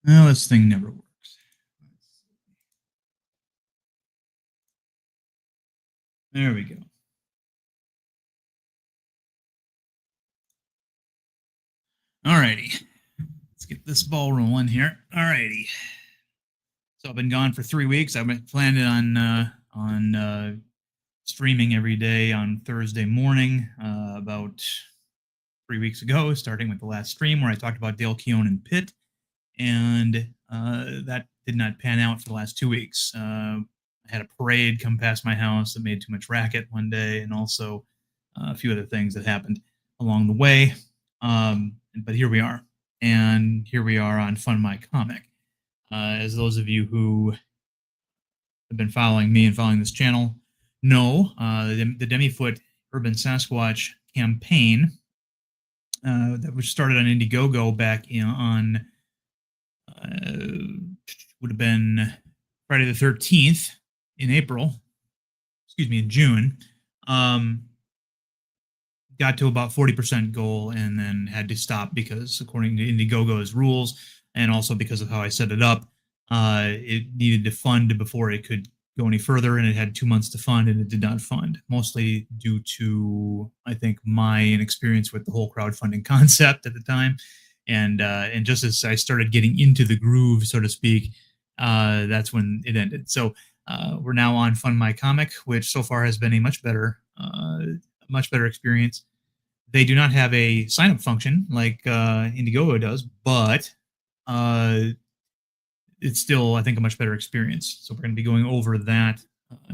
Well, this thing never works. There we go. Alrighty. Let's get this ball rolling here. Alrighty. So I've been gone for 3 weeks. I've been planning on streaming every day on Thursday morning. About 3 weeks ago, starting with the last stream where I talked about Dale Keown and Pitt, and that did not pan out for the last 2 weeks. I had a parade come past my house that made too much racket one day, and also a few other things that happened along the way. But here we are, and here we are on Fund My Comic. As those of you who have been following me and following this channel know, the DEMI-FOOT Urban Sasquatch campaign that was started on Indiegogo back on would have been Friday the 13th in June. Got to about 40% goal and then had to stop because, according to Indiegogo's rules, and also because of how I set it up, it needed to fund before it could go any further, and it had 2 months to fund, and it did not fund, mostly due to, I think, my inexperience with the whole crowdfunding concept at the time. And just as I started getting into the groove, so to speak, that's when it ended. So we're now on Fund My Comic, which so far has been a much better experience. They do not have a sign-up function like Indiegogo does, but it's still, I think, a much better experience. So we're going to be going over that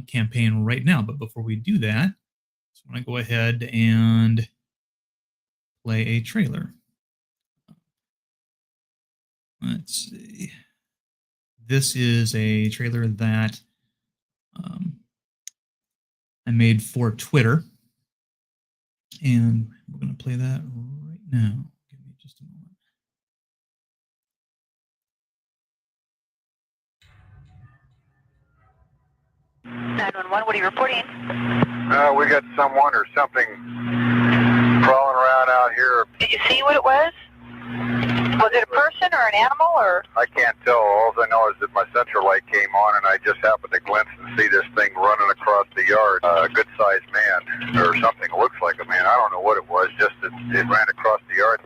campaign right now. But before we do that, I just want to go ahead and play a trailer. Let's see. This is a trailer that I made for Twitter. And we're going to play that right now. Give me just a moment. 911, what are you reporting? We got someone or something crawling around out here. Did you see what it was? Was it a person or an animal, or? I can't tell. All I know is that my central light came on and I just happened to glimpse and see this thing running across the yard. A good-sized man or something. Looks like a man. I don't know what it was, just that it ran across the yard.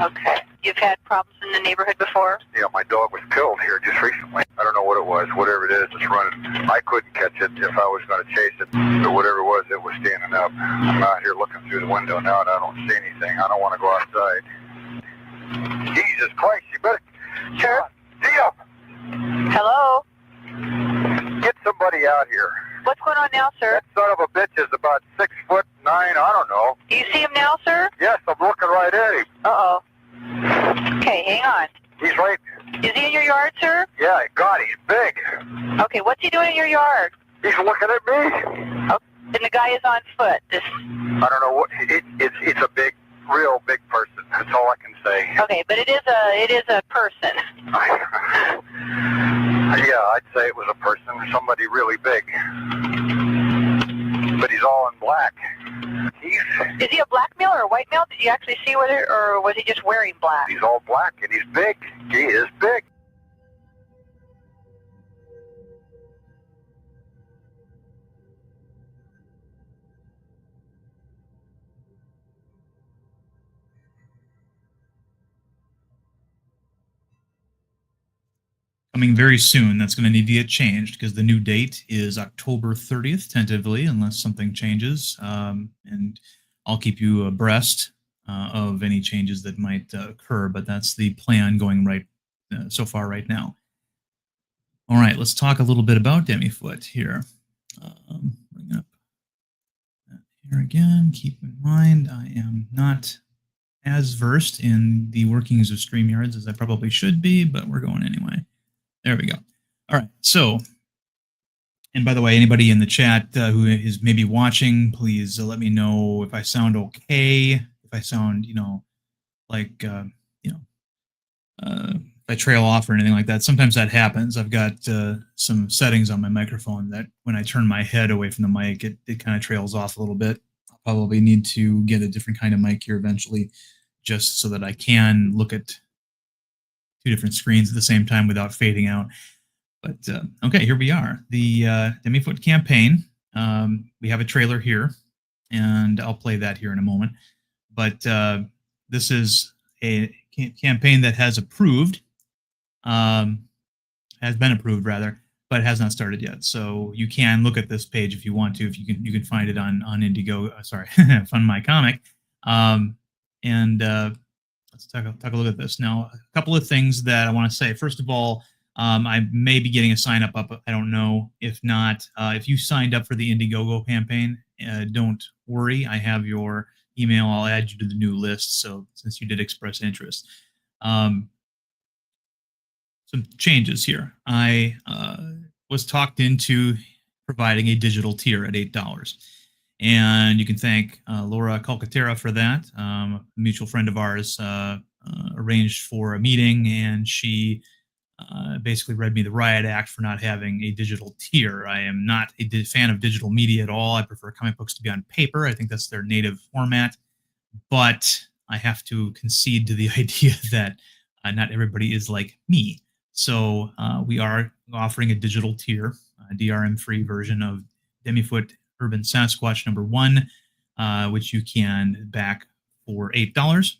Okay. You've had problems in the neighborhood before? Yeah, my dog was killed here just recently. I don't know what it was. Whatever it is, it's running. I couldn't catch it if I was going to chase it. But whatever it was standing up. I'm out here looking through the window now and I don't see anything. I don't want to go outside. Jesus Christ, you better... Sure. See up! Hello? Get somebody out here. What's going on now, sir? That son of a bitch is about 6'9", I don't know. Do you see him now, sir? Yes, I'm looking right at him. Uh-oh. Okay, hang on. He's right... Is he in your yard, sir? Yeah, God, he's big. Okay, what's he doing in your yard? He's looking at me. Oh, and the guy is on foot. I don't know what... It's a big... real big person. That's all I can say. Okay, but it is a person. Yeah, I'd say it was a person, somebody really big. But he's all in black. Is he a black male or a white male? Did you actually see whether, or was he just wearing black? He's all black and he's big. He is big. Coming very soon. That's going to need to get changed because the new date is October 30th, tentatively, unless something changes. And I'll keep you abreast of any changes that might occur, but that's the plan going right so far right now. All right, let's talk a little bit about DEMI-FOOT here. Bring up that here again. Keep in mind, I am not as versed in the workings of StreamYards as I probably should be, but we're going anyway. There we go. All right. So, and by the way, anybody in the chat who is maybe watching, please let me know if I sound okay. If I sound, like, if I trail off or anything like that. Sometimes that happens. I've got some settings on my microphone that when I turn my head away from the mic, it kind of trails off a little bit. I'll probably need to get a different kind of mic here eventually, just so that I can look at two different screens at the same time without fading out. But okay, here we are. The DEMI-FOOT campaign. We have a trailer here, and I'll play that here in a moment. But this is a campaign that has been approved rather, but has not started yet. So you can look at this page if you want to. If you can find it on Indigo. Fund My Comic. Let's take a look at this now. A couple of things that I want to say. First of all, I may be getting a sign up. I don't know. If not, if you signed up for the Indiegogo campaign, don't worry. I have your email. I'll add you to the new list. So since you did express interest, some changes here. I was talked into providing a digital tier at $8. And you can thank Laura Calcaterra for that. A mutual friend of ours arranged for a meeting, and she basically read me the riot act for not having a digital tier. I am not a fan of digital media at all. I prefer comic books to be on paper. I think that's their native format. But I have to concede to the idea that not everybody is like me. So we are offering a digital tier, a DRM-free version of DEMI-FOOT Urban Sasquatch #1, which you can back for $8.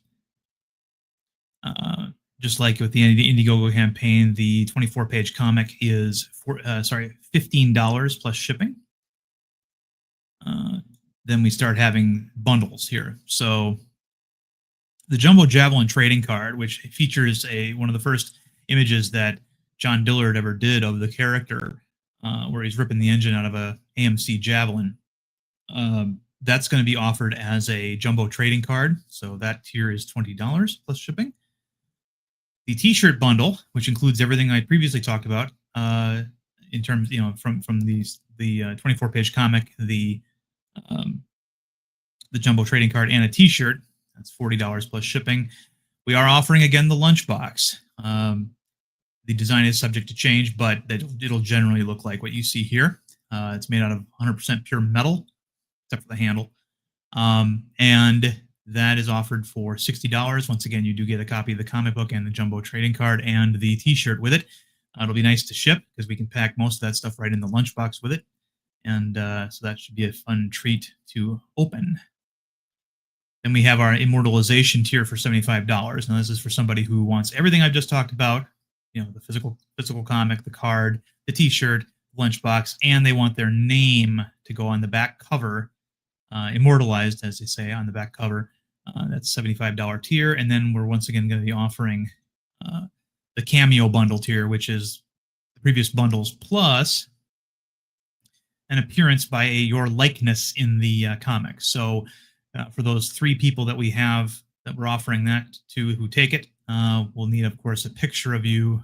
Just like with the Indiegogo campaign, the 24-page comic is $15 plus shipping. Then we start having bundles here. So the Jumbo Javelin trading card, which features one of the first images that John Dillard ever did of the character, where he's ripping the engine out of a AMC Javelin. That's going to be offered as a jumbo trading card. So that tier is $20 plus shipping. The T-shirt bundle, which includes everything I previously talked about, in terms, from the 24-page comic, the jumbo trading card, and a T-shirt. That's $40 plus shipping. We are offering again the lunchbox. The design is subject to change, but it'll generally look like what you see here. It's made out of 100% pure metal, except for the handle. And that is offered for $60. Once again, you do get a copy of the comic book and the jumbo trading card and the T-shirt with it. It'll be nice to ship because we can pack most of that stuff right in the lunchbox with it. And so that should be a fun treat to open. Then we have our immortalization tier for $75. Now this is for somebody who wants everything I've just talked about, the physical comic, the card, the T-shirt, lunchbox, and they want their name to go on the back cover, immortalized, as they say, on the back cover. That's $75 tier. And then we're once again going to be offering the cameo bundle tier, which is the previous bundles plus an appearance by your likeness in the comic. So for those 3 people that we have that we're offering that to who take it, we'll need, of course, a picture of you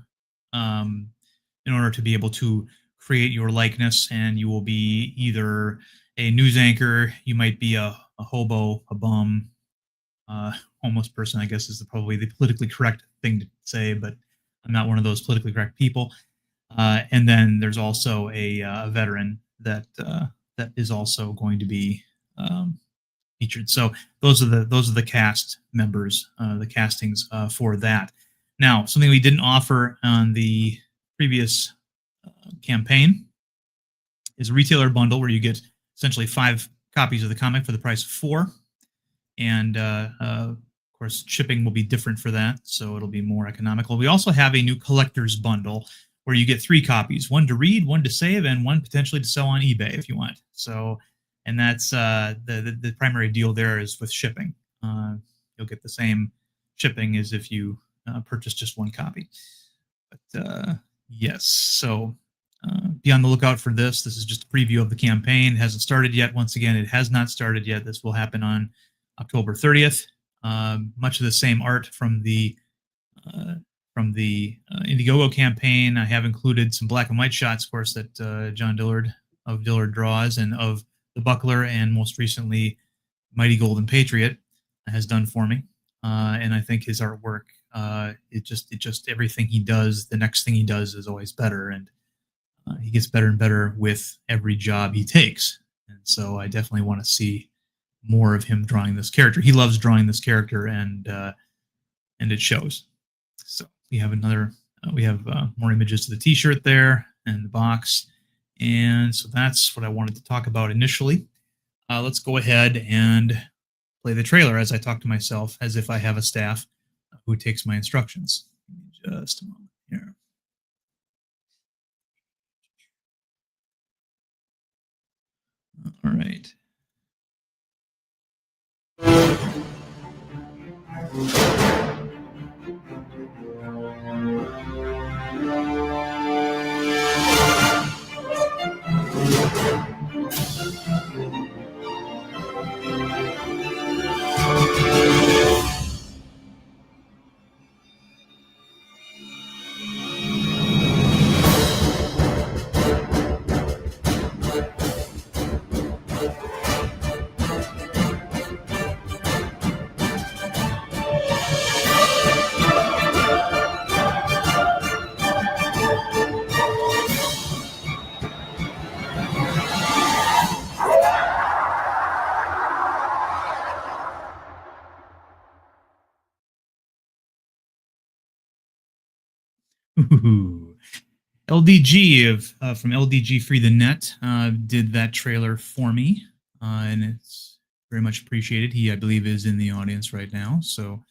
in order to be able to create your likeness, and you will be either a news anchor, you might be a hobo, a bum, homeless person, I guess is probably the politically correct thing to say, but I'm not one of those politically correct people. And then there's also a veteran that is also going to be featured. So those are the cast members, the castings for that. Now, something we didn't offer on the previous campaign is a retailer bundle where you get essentially 5 copies of the comic for the price of 4. And of course, shipping will be different for that, so it'll be more economical. We also have a new collector's bundle where you get 3 copies, 1 to read, 1 to save, and 1 potentially to sell on eBay if you want. So, and that's the primary deal there is with shipping. You'll get the same shipping as if you purchase just 1 copy. But yes, so be on the lookout for this. This is just a preview of the campaign. It hasn't started yet. Once again, it has not started yet. This will happen on October 30th. Much of the same art from the Indiegogo campaign. I have included some black and white shots, of course, that John Dillard of Dillard Draws and of the Buckler, and most recently Mighty Golden Patriot has done for me. And I think his artwork, it just everything he does, the next thing he does is always better, and he gets better and better with every job he takes. And so I definitely want to see more of him drawing this character. He loves drawing this character, and it shows. So we have another. We have more images of the T-shirt there and the box, and so that's what I wanted to talk about initially. Let's go ahead and play the trailer as I talk to myself as if I have a staff who takes my instructions. Just a moment here. All right. Ooh. LDG from LDG Free the Net did that trailer for me, and it's very much appreciated. He, I believe, is in the audience right now, so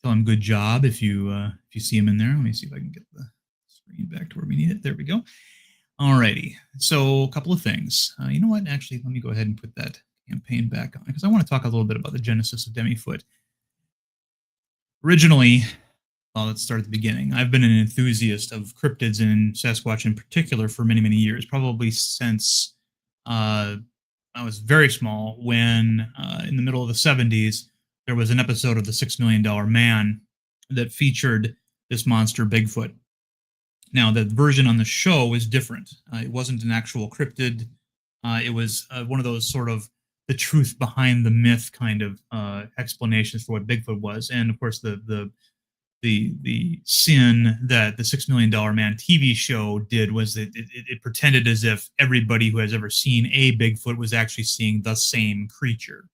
tell him good job if you see him in there. Let me see if I can get the screen back to where we need it. There we go. Alrighty. So a couple of things. You know what? Actually, let me go ahead and put that campaign back on because I want to talk a little bit about the genesis of DEMI-FOOT. Originally, well, let's start at the beginning. I've been an enthusiast of cryptids and Sasquatch in particular for many, many years, probably since I was very small when in the middle of the 70s, there was an episode of The $6 Million Man that featured this monster Bigfoot. Now, the version on the show was different. It wasn't an actual cryptid. It was one of those sort of the truth behind the myth kind of explanations for what Bigfoot was. And of course, the sin that the $6 Million Man TV show did was that it pretended as if everybody who has ever seen a Bigfoot was actually seeing the same creature.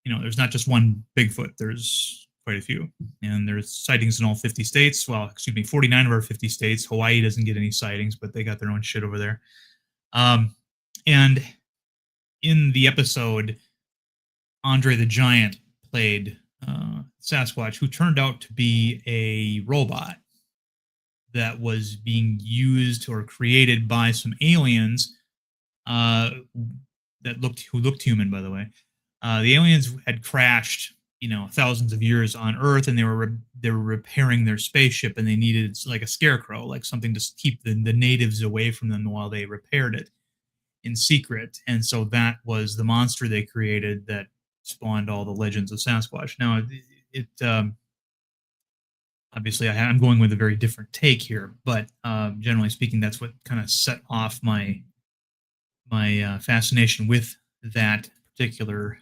You know, there's not just one Bigfoot. There's quite a few. And there's sightings in all 50 states. Well, excuse me, 49 of our 50 states. Hawaii doesn't get any sightings, but they got their own shit over there. And in the episode, Andre the Giant played Sasquatch, who turned out to be a robot that was being used or created by some aliens who looked human, by the way. The aliens had crashed, thousands of years on Earth, and they were repairing their spaceship, and they needed like a scarecrow, like something to keep the natives away from them while they repaired it in secret. And so that was the monster they created that spawned all the legends of Sasquatch. Now, obviously I'm going with a very different take here, but generally speaking, that's what kind of set off my fascination with that particular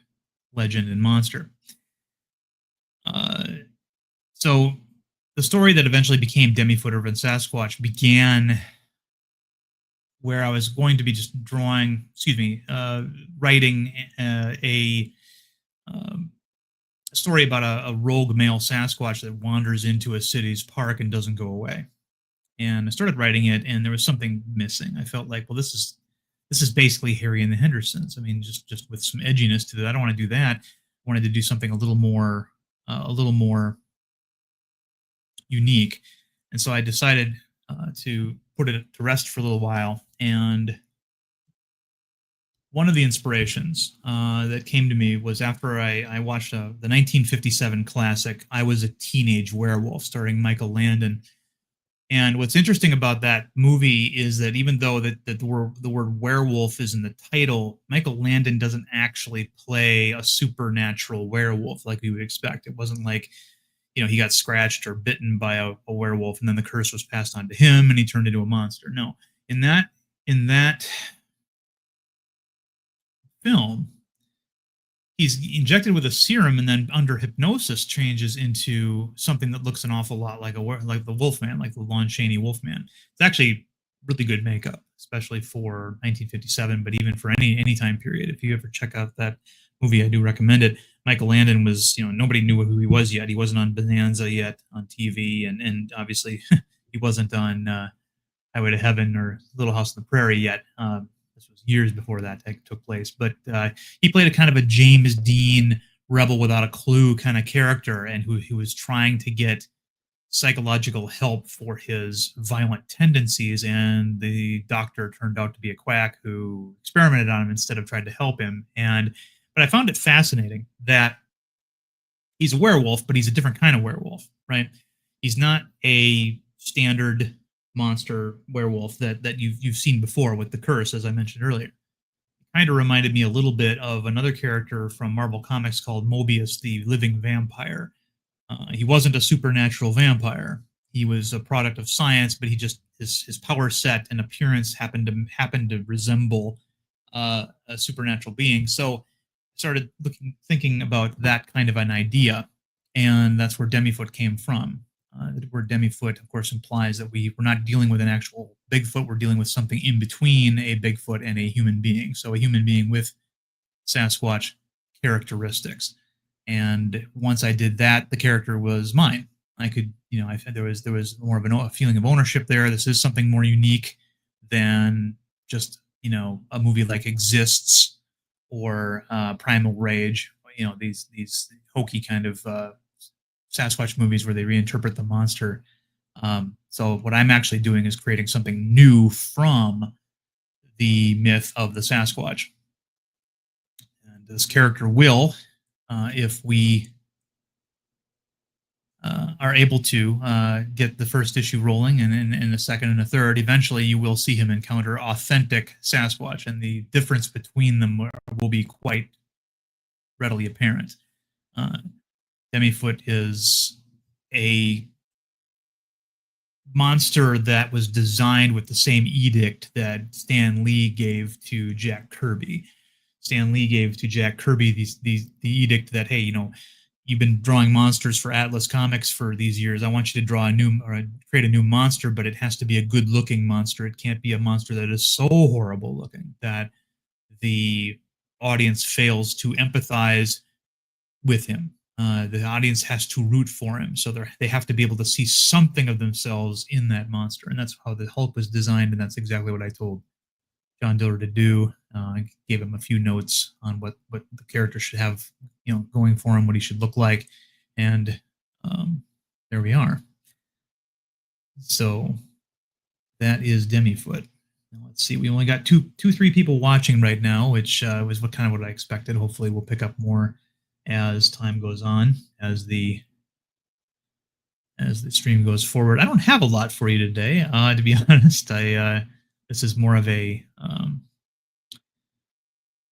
legend and monster. So the story that eventually became DEMI-FOOT Urban Sasquatch began where I was going to be just writing a story about a rogue male Sasquatch that wanders into a city's park and doesn't go away. And I started writing it, and there was something missing. I felt like, well, this is basically Harry and the Hendersons. I mean, just with some edginess to it. I don't want to do that. I wanted to do something a little more unique. And so I decided to put it to rest for a little while. And one of the inspirations that came to me was after I watched the 1957 classic, I Was a Teenage Werewolf, starring Michael Landon. And what's interesting about that movie is that even though the word werewolf is in the title, Michael Landon doesn't actually play a supernatural werewolf like we would expect. It wasn't like, he got scratched or bitten by a werewolf and then the curse was passed on to him and he turned into a monster. No, in that film, he's injected with a serum and then under hypnosis changes into something that looks an awful lot like the Wolfman, like the Lon Chaney Wolfman. It's actually really good makeup, especially for 1957, but even for any time period. If you ever check out that movie, I do recommend it. Michael Landon was, nobody knew who he was yet. He wasn't on Bonanza yet on TV, and obviously he wasn't on Highway to Heaven or Little House on the Prairie yet. This was years before that took place. But he played a kind of a James Dean rebel without a clue kind of character, and who was trying to get psychological help for his violent tendencies, and the doctor turned out to be a quack who experimented on him instead of tried to help him. But I found it fascinating that he's a werewolf, but he's a different kind of werewolf, right? He's not a standard monster werewolf that you've seen before with the curse, as I mentioned earlier. Kind of reminded me a little bit of another character from Marvel Comics called Mobius, the living vampire. He wasn't a supernatural vampire. He was a product of science, but his power set and appearance happened to resemble a supernatural being. So I started thinking about that kind of an idea, and that's where DEMI-FOOT came from. The word DEMI-FOOT, of course, implies that we're not dealing with an actual Bigfoot. We're dealing with something in between a Bigfoot and a human being. So a human being with Sasquatch characteristics. And once I did that, the character was mine. I could, there was more of a feeling of ownership there. This is something more unique than just, a movie like Exists or Primal Rage. These hokey kind of Sasquatch movies where they reinterpret the monster. So what I'm actually doing is creating something new from the myth of the Sasquatch. And this character will, if we are able to get the first issue rolling and in a second and a third, eventually you will see him encounter authentic Sasquatch, and the difference between them will be quite readily apparent. DEMI-FOOT is a monster that was designed with the same edict that Stan Lee gave to Jack Kirby. Stan Lee gave to Jack Kirby the edict that, hey, you've been drawing monsters for Atlas Comics for these years. I want you to create a new monster, but it has to be a good-looking monster. It can't be a monster that is so horrible looking that the audience fails to empathize with him. The audience has to root for him, so they have to be able to see something of themselves in that monster, and that's how the Hulk was designed, and that's exactly what I told John Diller to do. I gave him a few notes on what the character should have, going for him, what he should look like, and there we are. So that is DEMI-FOOT. Now let's see. We only got 3 people watching right now, which was what I expected. Hopefully, we'll pick up more as time goes on, as the stream goes forward. I don't have a lot for you today, to be honest. This is more of an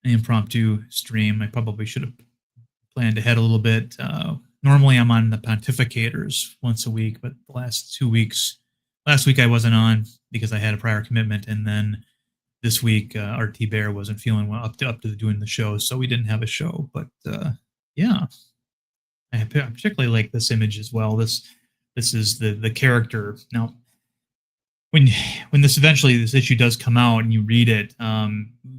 impromptu stream. I probably should have planned ahead a little bit. Normally, I'm on the Pontificators once a week, but the last week I wasn't on because I had a prior commitment, and then this week RT Bear wasn't feeling well up to doing the show, so we didn't have a show. But yeah, I particularly like this image as well. This is the character. Now, when this issue does come out and you read it,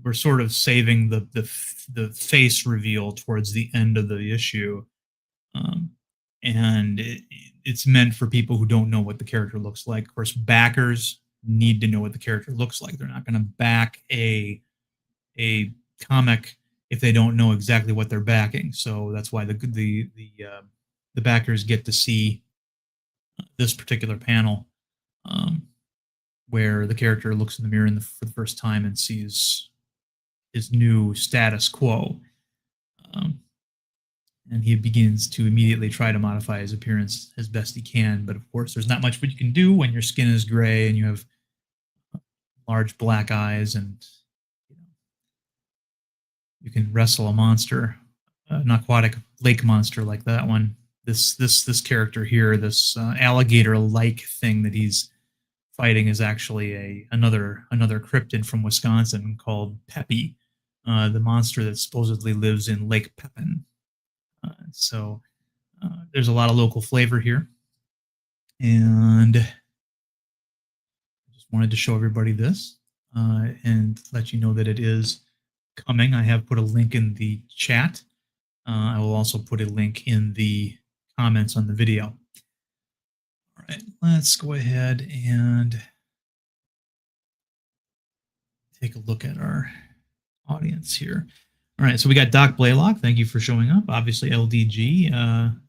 we're sort of saving the face reveal towards the end of the issue, and it's meant for people who don't know what the character looks like. Of course, backers need to know what the character looks like. They're not going to back a comic if they don't know exactly what they're backing. So that's why the backers get to see this particular panel, where the character looks in the mirror for the first time and sees his new status quo, and he begins to immediately try to modify his appearance as best he can. But of course, there's not much what you can do when your skin is gray and you have large black eyes, and you can wrestle a monster, an aquatic lake monster like that one. This character here, this alligator-like thing that he's fighting, is actually another cryptid from Wisconsin called Peppy, the monster that supposedly lives in Lake Pepin. So there's a lot of local flavor here, and I just wanted to show everybody this and let you know that it is coming. I have put a link in the chat I will also put a link in the comments on the video. All right, let's go ahead and take a look at our audience here. All right, so we got Doc Blaylock. Thank you for showing up. Obviously, LDG.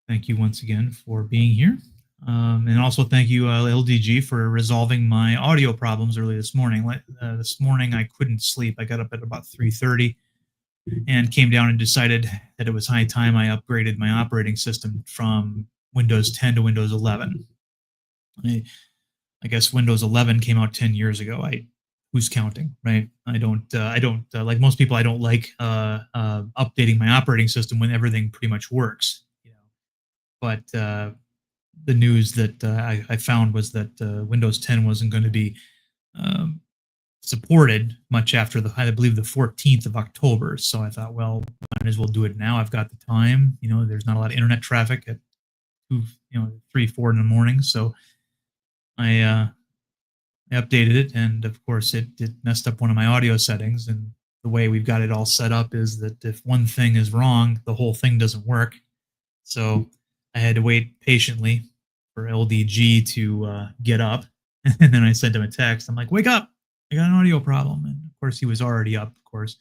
Thank you once again for being here. And also thank you, LDG, for resolving my audio problems early this morning. This morning, I couldn't sleep. I got up at about 3:30 and came down and decided that it was high time I upgraded my operating system from Windows 10 to Windows 11. I guess Windows 11 came out 10 years ago. Who's counting, right? I don't like most people. I don't like updating my operating system when everything pretty much works. But the news that I found was that Windows 10 wasn't going to be supported much after I believe the 14th of October. So I thought, well, might as well do it now. I've got the time. There's not a lot of internet traffic at 3, 4 in the morning. So I updated it, and of course it messed up one of my audio settings. And the way we've got it all set up is that if one thing is wrong, the whole thing doesn't work. So I had to wait patiently for LDG to get up, and then I sent him a text. I'm like, "Wake up! I got an audio problem." And of course, he was already up, of course,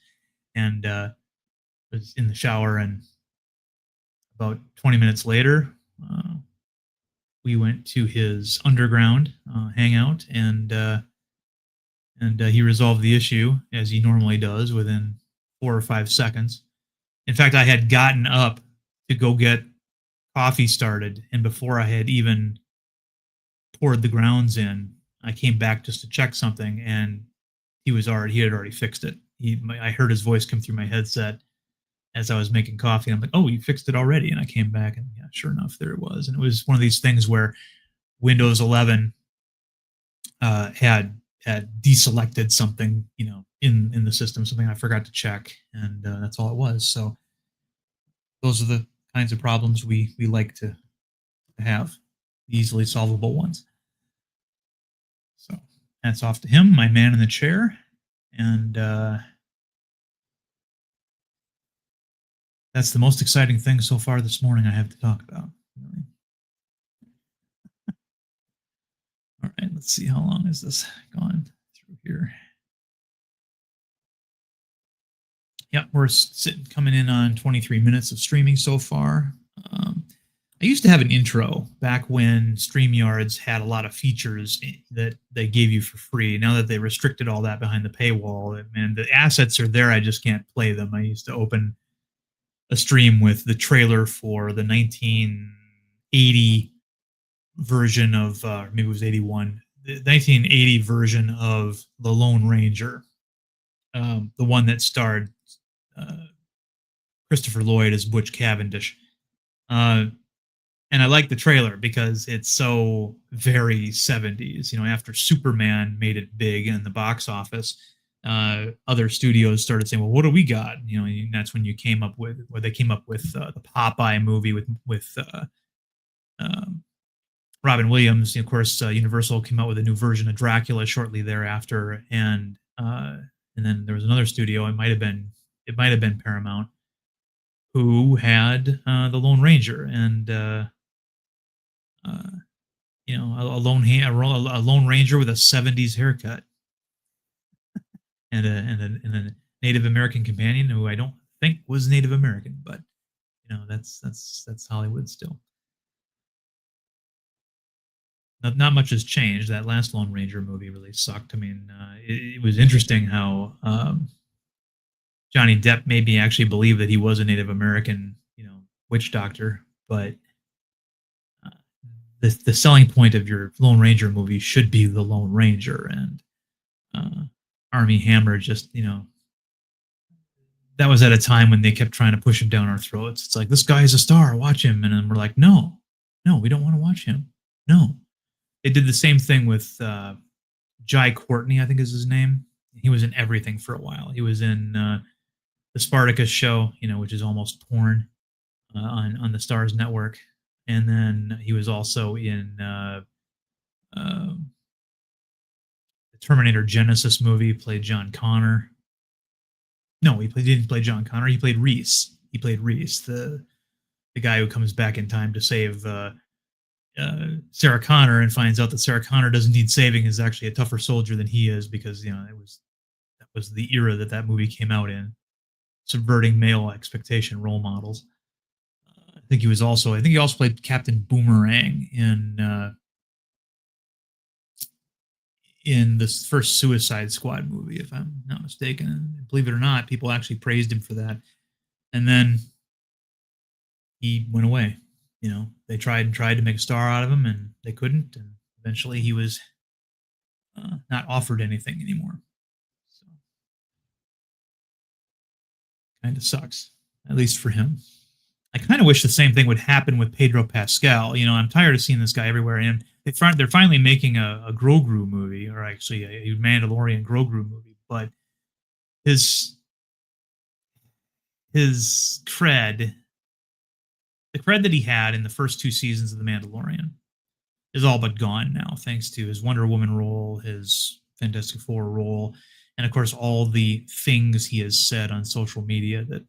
and was in the shower. And about 20 minutes later, we went to his underground hangout, and he resolved the issue as he normally does within 4 or 5 seconds. In fact, I had gotten up to go get coffee started, and before I had even poured the grounds in, I came back just to check something, and he had already fixed it. I heard his voice come through my headset as I was making coffee. I'm like, "Oh, you fixed it already?" And I came back, and yeah, sure enough, there it was. And it was one of these things where Windows 11 had deselected something, in the system, something I forgot to check, and that's all it was. So those are the kinds of problems we like to have, easily solvable ones. So hats off to him, my man in the chair, and that's the most exciting thing so far this morning I have to talk about. Really. All right, let's see, how long has this gone through here? Yep, we're coming in on 23 minutes of streaming so far. I used to have an intro back when StreamYards had a lot of features that they gave you for free. Now that they restricted all that behind the paywall, and the assets are there, I just can't play them. I used to open a stream with the trailer for the 1980 version of, maybe it was 81, the 1980 version of The Lone Ranger, the one that starred Christopher Lloyd as Butch Cavendish. And I like the trailer because it's so very 70s. After Superman made it big in the box office, other studios started saying, "Well, what do we got?" And that's when they came up with the Popeye movie with Robin Williams. Of course, Universal came out with a new version of Dracula shortly thereafter, and then there was another studio. It might have been Paramount, who had the Lone Ranger, and a Lone Ranger with a 70s haircut, and a Native American companion who I don't think was Native American, but that's Hollywood still. Not much has changed. That last Lone Ranger movie really sucked. I mean, it was interesting how Johnny Depp made me actually believe that he was a Native American, witch doctor, but the selling point of your Lone Ranger movie should be the Lone Ranger, and Armie Hammer just, that was at a time when they kept trying to push him down our throats. It's like, this guy is a star, watch him. And then we're like, no, we don't want to watch him. No. They did the same thing with Jai Courtney, I think is his name. He was in everything for a while. He was in the Spartacus show, which is almost porn, on the Starz Network. And then he was also in the Terminator Genesis movie. He played John Connor. No, he didn't play John Connor. He played Reese. he played Reese, the guy who comes back in time to save Sarah Connor and finds out that Sarah Connor doesn't need saving, is actually a tougher soldier than he is, because that was the era that movie came out in, subverting male expectation role models. I think he also played Captain Boomerang in this first Suicide Squad movie, if I'm not mistaken. And believe it or not, people actually praised him for that. And then he went away. They tried to make a star out of him, and they couldn't. And eventually, he was not offered anything anymore. So, kind of sucks, at least for him. I kind of wish the same thing would happen with Pedro Pascal. I'm tired of seeing this guy everywhere, and they're finally making a Grogu movie, or actually a Mandalorian Grogu movie. But his cred, the cred that he had in the first 2 seasons of The Mandalorian, is all but gone now, thanks to his Wonder Woman role, his Fantastic Four role, and of course all the things he has said on social media that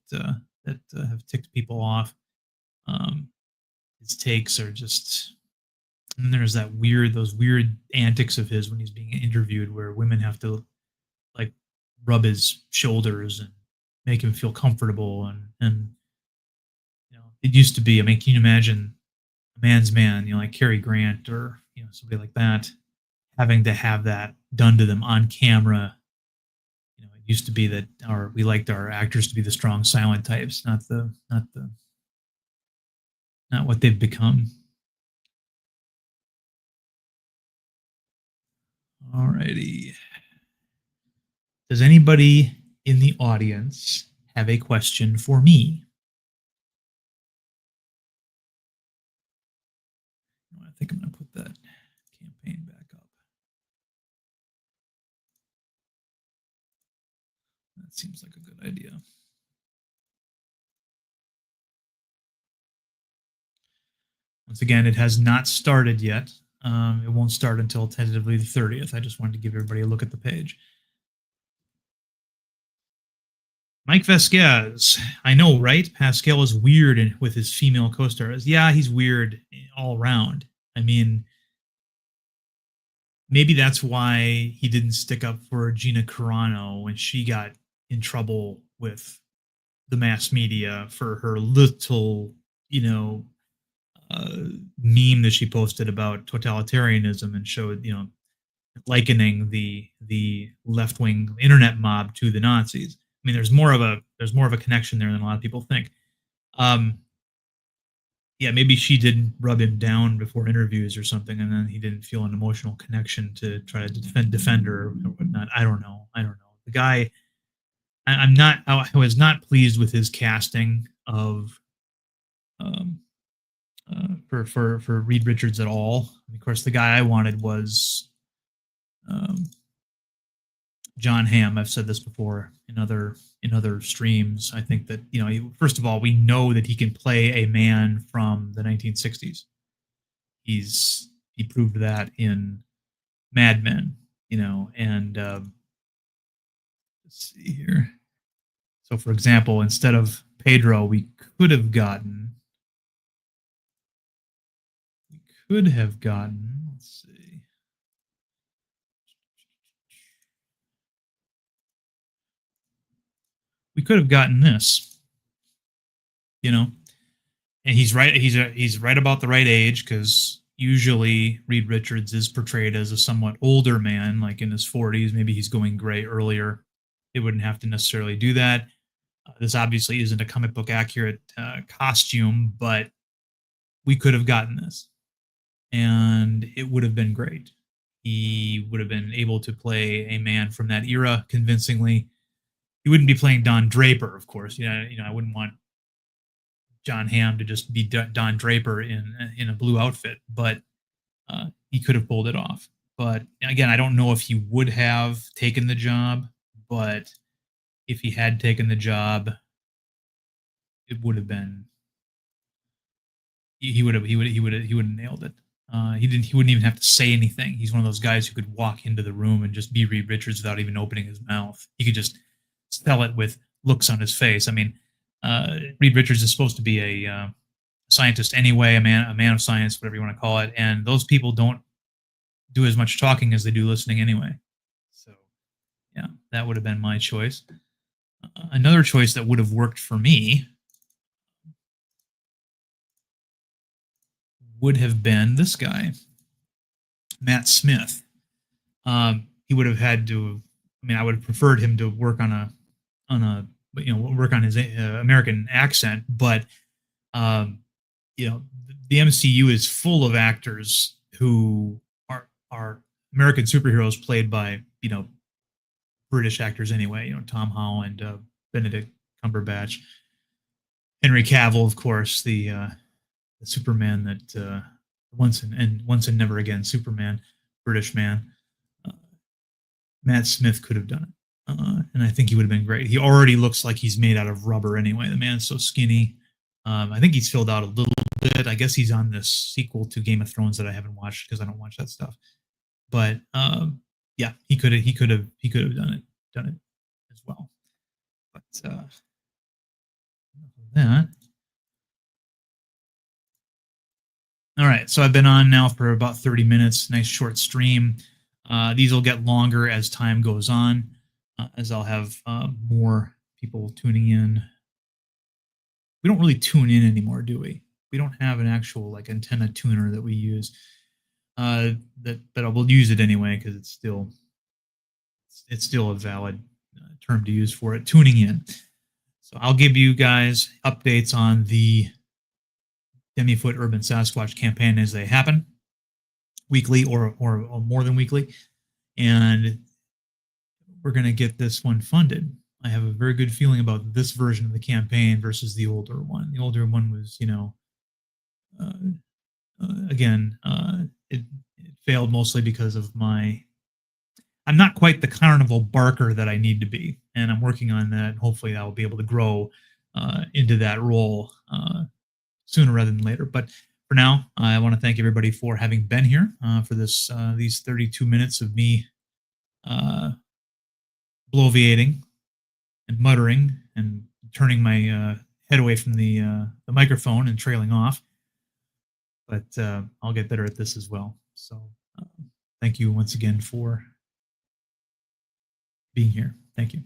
have ticked people off. His takes are just, and there's those weird antics of his when he's being interviewed, where women have to like rub his shoulders and make him feel comfortable, and it used to be, I mean, can you imagine a man's man, like Cary Grant or somebody like that, having to have that done to them on camera? It used to be that we liked our actors to be the strong, silent types, not what they've become. Alrighty. Does anybody in the audience have a question for me? I think I'm going to put that campaign back up. That seems like a good idea. Once again, it has not started yet. It won't start until tentatively the 30th. I just wanted to give everybody a look at the page. Mike Vasquez. I know, right? Pascal is weird with his female co-stars. Yeah, he's weird all around. I mean, maybe that's why he didn't stick up for Gina Carano when she got in trouble with the mass media for her little, meme that she posted about totalitarianism, and showed, likening the left-wing internet mob to the Nazis. I mean, there's more of a connection there than a lot of people think. Yeah, maybe she didn't rub him down before interviews or something, and then he didn't feel an emotional connection to try to defend her or whatnot. I don't know. The guy, I was not pleased with his casting of for Reed Richards at all. And of course, the guy I wanted was John Hamm. I've said this before in other streams. I think that first of all, we know that he can play a man from the 1960s. He proved that in Mad Men, and let's see here. So, for example, instead of Pedro, we could have gotten. Let's see. We could have gotten this, and he's right. He's right about the right age, because usually Reed Richards is portrayed as a somewhat older man, like in his 40s. Maybe he's going gray earlier. They wouldn't have to necessarily do that. This obviously isn't a comic book accurate costume, but we could have gotten this, and it would have been great. He would have been able to play a man from that era convincingly. He wouldn't be playing Don Draper, of course. I wouldn't want John Hamm to just be Don Draper in a blue outfit, but he could have pulled it off. But again, I don't know if he would have taken the job, but if he had taken the job, it would have been. He would have nailed it. He wouldn't even have to say anything. He's one of those guys who could walk into the room and just be Reed Richards without even opening his mouth. He could just sell it with looks on his face. I mean, Reed Richards is supposed to be a scientist anyway, a man of science, whatever you want to call it, and those people don't do as much talking as they do listening anyway. So, yeah, that would have been my choice. Another choice that would have worked for me would have been this guy, Matt Smith. He would have had to. I mean, I would have preferred him to work on a work on his American accent, but the MCU is full of actors who are American superheroes played by British actors anyway. Tom Holland, Benedict Cumberbatch, Henry Cavill, of course, the Superman that once and never again Superman, British man. Matt Smith could have done it, and I think he would have been great. He already looks like he's made out of rubber anyway. The man's so skinny. I think he's filled out a little bit. I guess he's on this sequel to Game of Thrones that I haven't watched because I don't watch that stuff. But yeah, he could have done it as well. But that. All right, so I've been on now for about 30 minutes. Nice short stream. These will get longer as time goes on, as I'll have more people tuning in. We don't really tune in anymore, do we? We don't have an actual antenna tuner that we use. But I will use it anyway because it's still a valid term to use for it. Tuning in. So I'll give you guys updates on the DEMI-FOOT Urban Sasquatch campaign as they happen, weekly or more than weekly, and we're going to get this one funded. I have a very good feeling about this version of the campaign versus the older one. The older one was, it failed mostly because of I'm not quite the carnival barker that I need to be, and I'm working on that. Hopefully I will be able to grow into that role sooner rather than later. But for now, I want to thank everybody for having been here for these 32 minutes of me bloviating and muttering and turning my head away from the microphone and trailing off. But I'll get better at this as well. So thank you once again for being here. Thank you.